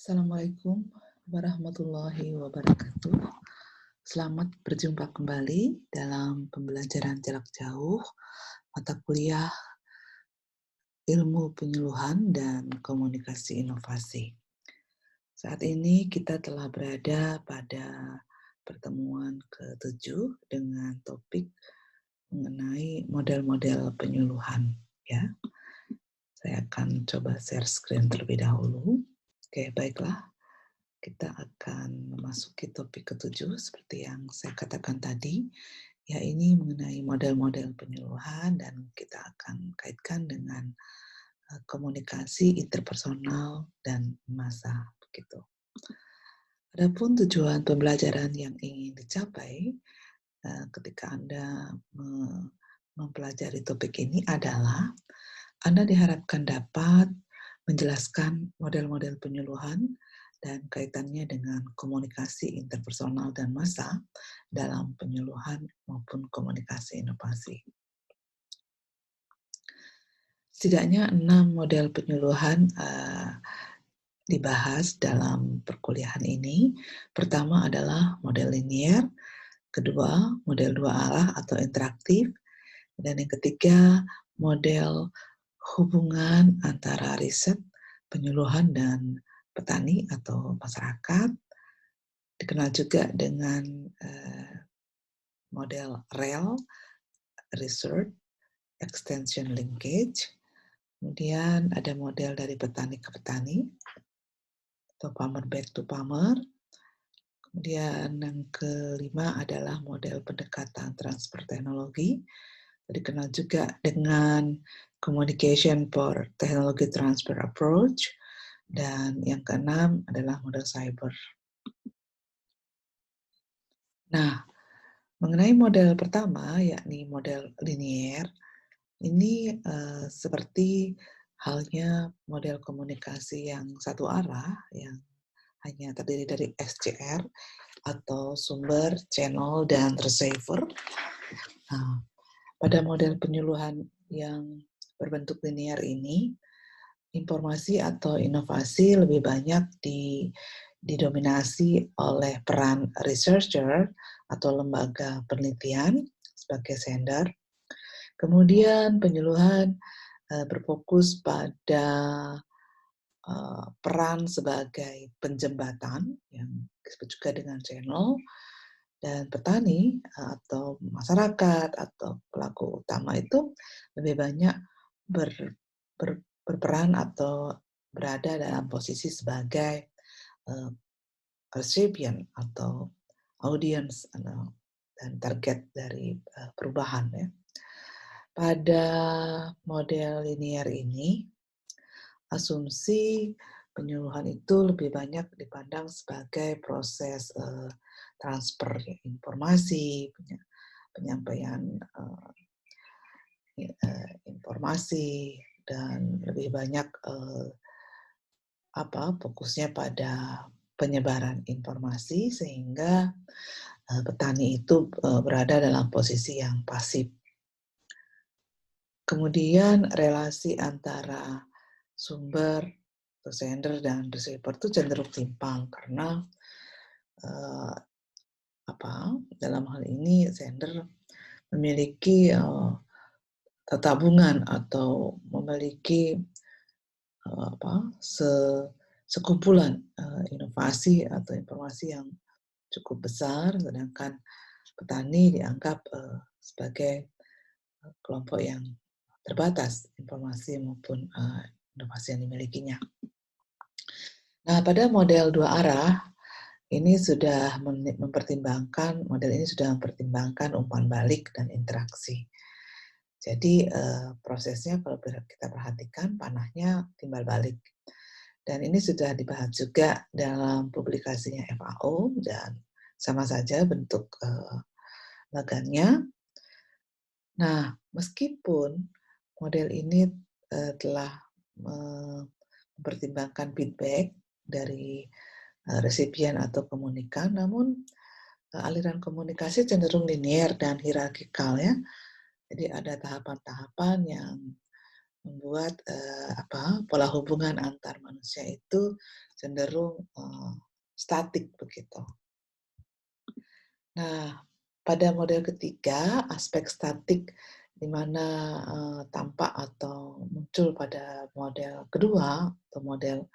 Assalamualaikum warahmatullahi wabarakatuh. Selamat berjumpa kembali dalam pembelajaran jarak jauh mata kuliah Ilmu Penyuluhan dan Komunikasi Inovasi. Saat ini kita telah berada pada pertemuan ke-7 dengan topik mengenai model-model penyuluhan. Ya, saya akan coba share screen terlebih dahulu. Oke, baiklah. Kita akan memasuki topik ke-7 seperti yang saya katakan tadi, ya ini mengenai model-model penyuluhan dan kita akan kaitkan dengan komunikasi interpersonal dan massa begitu. Adapun tujuan pembelajaran yang ingin dicapai ketika Anda mempelajari topik ini adalah Anda diharapkan dapat menjelaskan model-model penyuluhan dan kaitannya dengan komunikasi interpersonal dan massa dalam penyuluhan maupun komunikasi inovasi. Setidaknya 6 model penyuluhan dibahas dalam perkuliahan ini. Pertama adalah model linier, kedua model dua arah atau interaktif, dan yang ketiga model hubungan antara riset, penyuluhan, dan petani atau masyarakat, dikenal juga dengan model REL, Research Extension Linkage. Kemudian ada model dari petani ke petani, atau farmer back to farmer. Kemudian yang kelima adalah model pendekatan transfer teknologi, dikenal juga dengan Communication for Technology Transfer Approach. Dan yang keenam adalah model cyber. Nah, mengenai model pertama, yakni model linier, ini seperti halnya model komunikasi yang satu arah, yang hanya terdiri dari SCR, atau sumber, channel, dan receiver. Nah, pada model penyuluhan yang berbentuk linier ini, informasi atau inovasi lebih banyak didominasi oleh peran researcher atau lembaga penelitian sebagai sender. Kemudian penyuluhan berfokus pada peran sebagai penjembatan yang disebut juga dengan channel, dan petani atau masyarakat atau pelaku utama itu lebih banyak berperan atau berada dalam posisi sebagai recipient atau audience dan target dari perubahan ya. Pada model linear ini, asumsi penyuluhan itu lebih banyak dipandang sebagai proses transfer informasi, penyampaian informasi, dan lebih banyak fokusnya pada penyebaran informasi sehingga petani itu berada dalam posisi yang pasif. Kemudian relasi antara sumber, sender, dan receiver itu cenderung timpang karena dalam hal ini sender memiliki tabungan atau memiliki sekumpulan inovasi atau informasi yang cukup besar, sedangkan petani dianggap sebagai kelompok yang terbatas informasi maupun inovasi yang dimilikinya. Nah, pada model dua arah ini sudah mempertimbangkan umpan balik dan interaksi. Jadi prosesnya kalau kita perhatikan panahnya timbal balik. Dan ini sudah dibahas juga dalam publikasinya FAO dan sama saja bentuk lagannya. Nah, meskipun model ini telah mempertimbangkan feedback dari resipien atau komunikan, namun aliran komunikasi cenderung linier dan hierarkikal ya. Jadi ada tahapan-tahapan yang membuat pola hubungan antar manusia itu cenderung statik begitu. Nah, pada model ketiga, aspek statik di mana tampak atau muncul pada model kedua atau model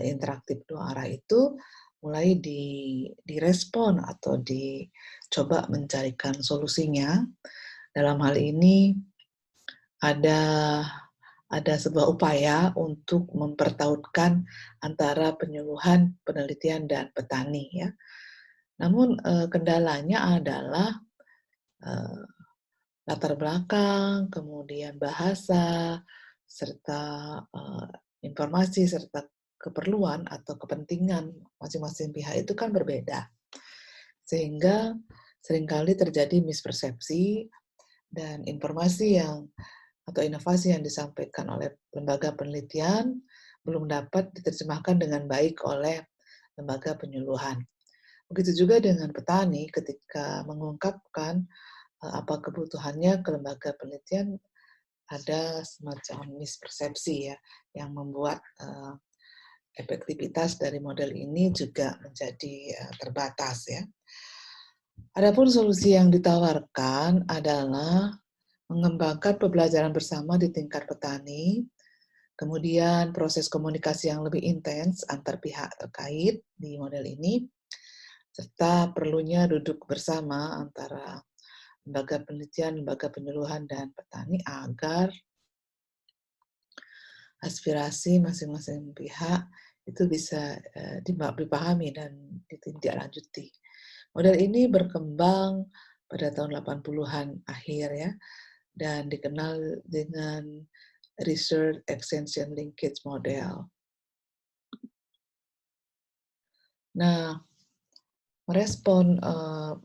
interaktif dua arah itu mulai direspon atau dicoba mencarikan solusinya. Dalam hal ini ada sebuah upaya untuk mempertautkan antara penyuluhan, penelitian, dan petani ya. Namun kendalanya adalah latar belakang, kemudian bahasa, serta informasi, serta keperluan atau kepentingan masing-masing pihak itu kan berbeda. Sehingga seringkali terjadi mispersepsi dan informasi atau inovasi yang disampaikan oleh lembaga penelitian belum dapat diterjemahkan dengan baik oleh lembaga penyuluhan. Begitu juga dengan petani ketika mengungkapkan apa kebutuhannya ke lembaga penelitian, ada semacam mispersepsi ya, yang membuat efektivitas dari model ini juga menjadi terbatas ya. Adapun solusi yang ditawarkan adalah mengembangkan pembelajaran bersama di tingkat petani, kemudian proses komunikasi yang lebih intens antar pihak terkait di model ini, serta perlunya duduk bersama antara lembaga penelitian, lembaga penyuluhan, dan petani agar aspirasi masing-masing pihak itu bisa dipahami dan ditindaklanjuti. Model ini berkembang pada tahun 80-an akhir ya, dan dikenal dengan Research Extension Linkage Model. Nah, merespon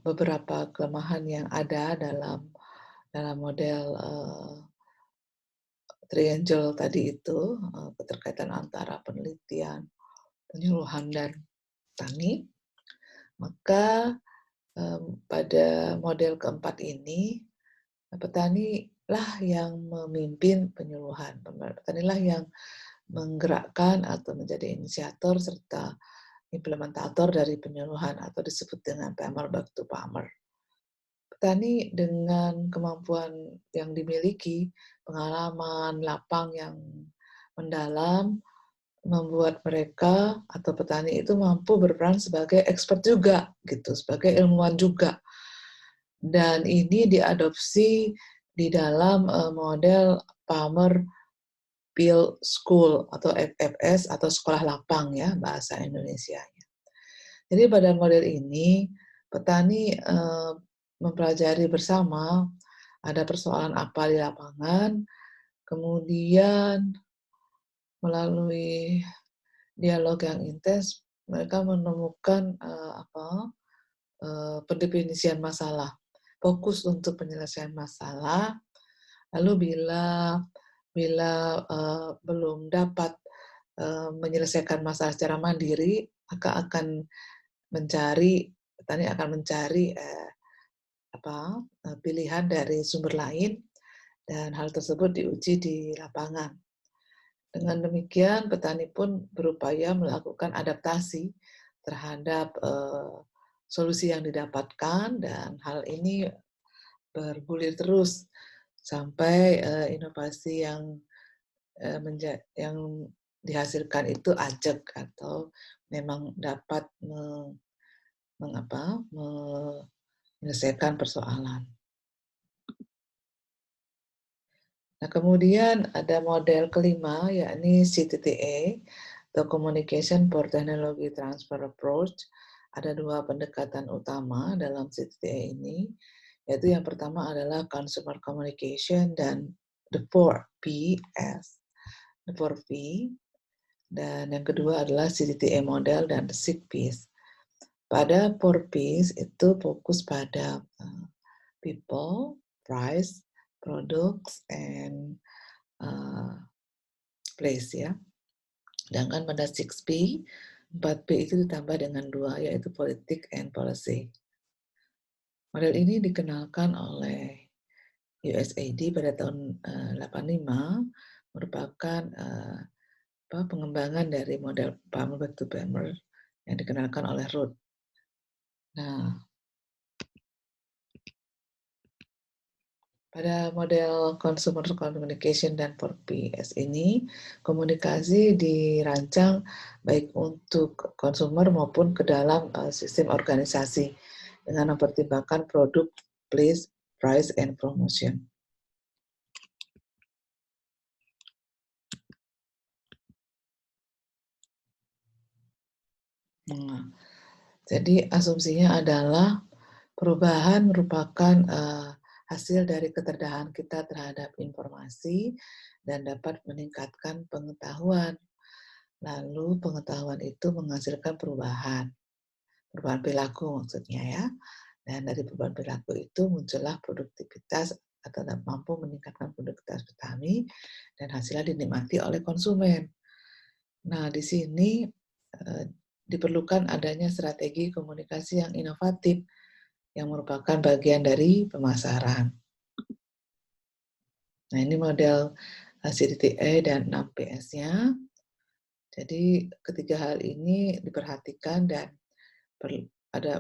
beberapa kelemahan yang ada dalam model triangle tadi itu, keterkaitan antara penelitian, penyuluhan, dan petani, maka pada model keempat ini, petani lah yang memimpin penyuluhan, petanilah yang menggerakkan atau menjadi inisiator serta implementator dari penyuluhan atau disebut dengan farmer back to farmer. Petani dengan kemampuan yang dimiliki, pengalaman lapang yang mendalam, membuat mereka atau petani itu mampu berperan sebagai expert juga, gitu, sebagai ilmuwan juga. Dan ini diadopsi di dalam model Farmer Field School atau FFS atau sekolah lapang ya bahasa Indonesianya. Jadi pada model ini petani mempelajari bersama ada persoalan apa di lapangan, kemudian melalui dialog yang intens mereka menemukan pendefinisian masalah, fokus untuk penyelesaian masalah. Lalu bila belum dapat menyelesaikan masalah secara mandiri, maka petani akan mencari pilihan dari sumber lain, dan hal tersebut diuji di lapangan. Dengan demikian, petani pun berupaya melakukan adaptasi terhadap solusi yang didapatkan, dan hal ini bergulir terus sampai inovasi yang dihasilkan itu ajak atau memang dapat menyelesaikan persoalan. Nah, kemudian ada model kelima, yakni CTTA, atau Communication for Technology Transfer Approach. Ada dua pendekatan utama dalam CTTA ini, yaitu yang pertama adalah Consumer Communication dan the 4Ps, the 4P, dan yang kedua adalah CTTA model dan the 6Ps. Pada 4Ps itu fokus pada people, price, products, and place ya. Sedangkan pada 6P, 4P itu ditambah dengan 2, yaitu politik and policy. Model ini dikenalkan oleh USAID pada tahun 85, merupakan pengembangan dari model Palmer back to Palmer yang dikenalkan oleh Ruth. Nah, pada model Consumer Communication dan 4PS ini, komunikasi dirancang baik untuk konsumer maupun ke dalam sistem organisasi dengan mempertimbangkan produk, place, price, and promotion. Nah, jadi asumsinya adalah perubahan merupakan hasil dari keterdahan kita terhadap informasi dan dapat meningkatkan pengetahuan. Lalu pengetahuan itu menghasilkan perubahan perilaku maksudnya ya. Dan dari perubahan perilaku itu muncullah produktivitas atau mampu meningkatkan produktivitas petani dan hasilnya dinikmati oleh konsumen. Nah, di sini diperlukan adanya strategi komunikasi yang inovatif yang merupakan bagian dari pemasaran. Nah, ini model CDTE dan 6PS-nya. Jadi ketiga hal ini diperhatikan dan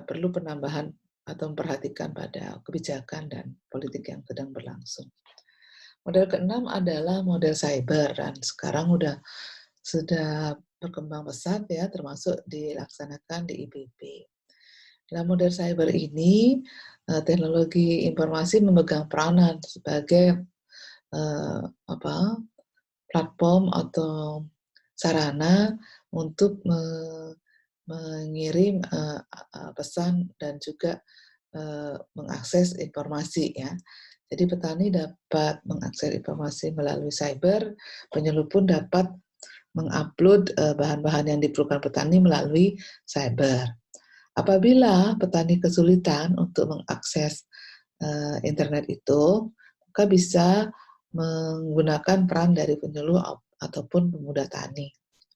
perlu penambahan atau memperhatikan pada kebijakan dan politik yang sedang berlangsung. Model keenam adalah model cyber dan sekarang sudah berkembang pesat ya, termasuk dilaksanakan di IPB. Dalam model cyber ini, teknologi informasi memegang peranan sebagai platform atau sarana untuk mengirim pesan dan juga mengakses informasi ya. Jadi petani dapat mengakses informasi melalui cyber, penyuluh pun dapat mengupload bahan-bahan yang diperlukan petani melalui cyber. Apabila petani kesulitan untuk mengakses internet itu, maka bisa menggunakan peran dari penyuluh ataupun pemuda tani,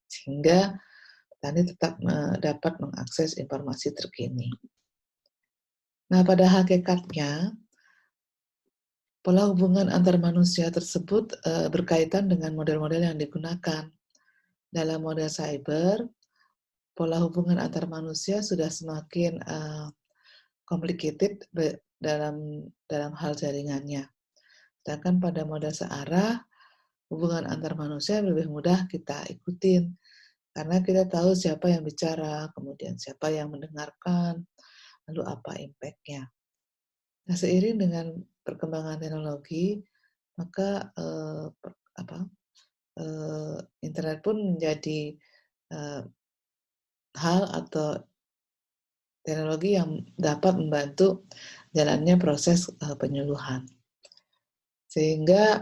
sehingga petani tetap dapat mengakses informasi terkini. Nah, pada hakikatnya, pola hubungan antar manusia tersebut berkaitan dengan model-model yang digunakan. Dalam model cyber, pola hubungan antar manusia sudah semakin complicated dalam hal jaringannya. Sedangkan pada model searah, hubungan antar manusia lebih mudah kita ikutin. Karena kita tahu siapa yang bicara, kemudian siapa yang mendengarkan, lalu apa impact-nya. Nah, seiring dengan perkembangan teknologi, maka internet pun menjadi hal atau teknologi yang dapat membantu jalannya proses penyuluhan. Sehingga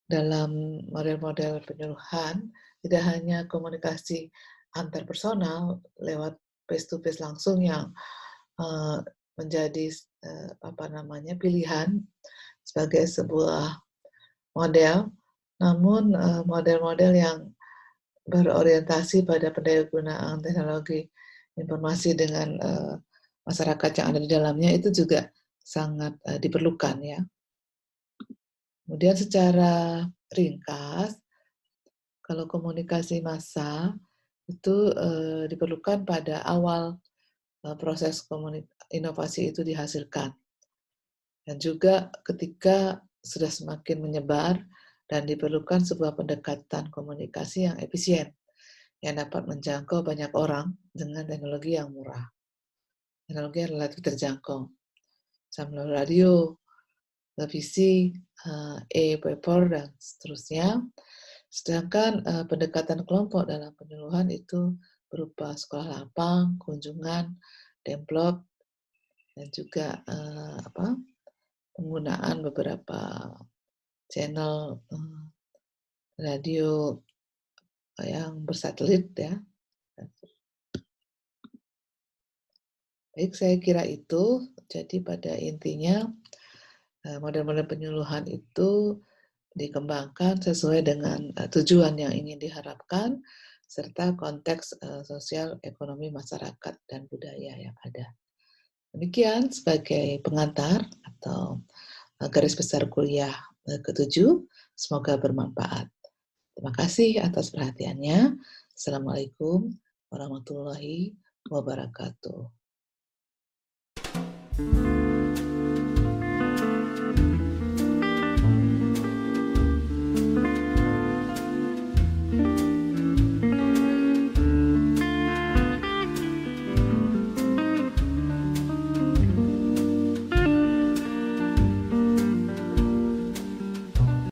dalam model-model penyuluhan tidak hanya komunikasi antar personal lewat face-to-face langsung yang menjadi pilihan sebagai sebuah model, namun model-model yang berorientasi pada pendayagunaan teknologi informasi dengan masyarakat yang ada di dalamnya itu juga sangat diperlukan ya. Kemudian secara ringkas, kalau komunikasi massa itu diperlukan pada awal proses inovasi itu dihasilkan. Dan juga ketika sudah semakin menyebar dan diperlukan sebuah pendekatan komunikasi yang efisien yang dapat menjangkau banyak orang dengan teknologi yang murah. Teknologi yang relatif terjangkau. Melalui radio, televisi, e-paper, dan seterusnya. Sedangkan pendekatan kelompok dalam penyuluhan itu berupa sekolah lapang, kunjungan, demplok, dan juga penggunaan beberapa channel radio yang bersatelit ya. Baik, saya kira itu. Jadi pada intinya model-model penyuluhan itu dikembangkan sesuai dengan tujuan yang ingin diharapkan serta konteks sosial, ekonomi, masyarakat, dan budaya yang ada. Demikian sebagai pengantar atau garis besar kuliah ke-7. Semoga bermanfaat. Terima kasih atas perhatiannya. Assalamualaikum warahmatullahi wabarakatuh.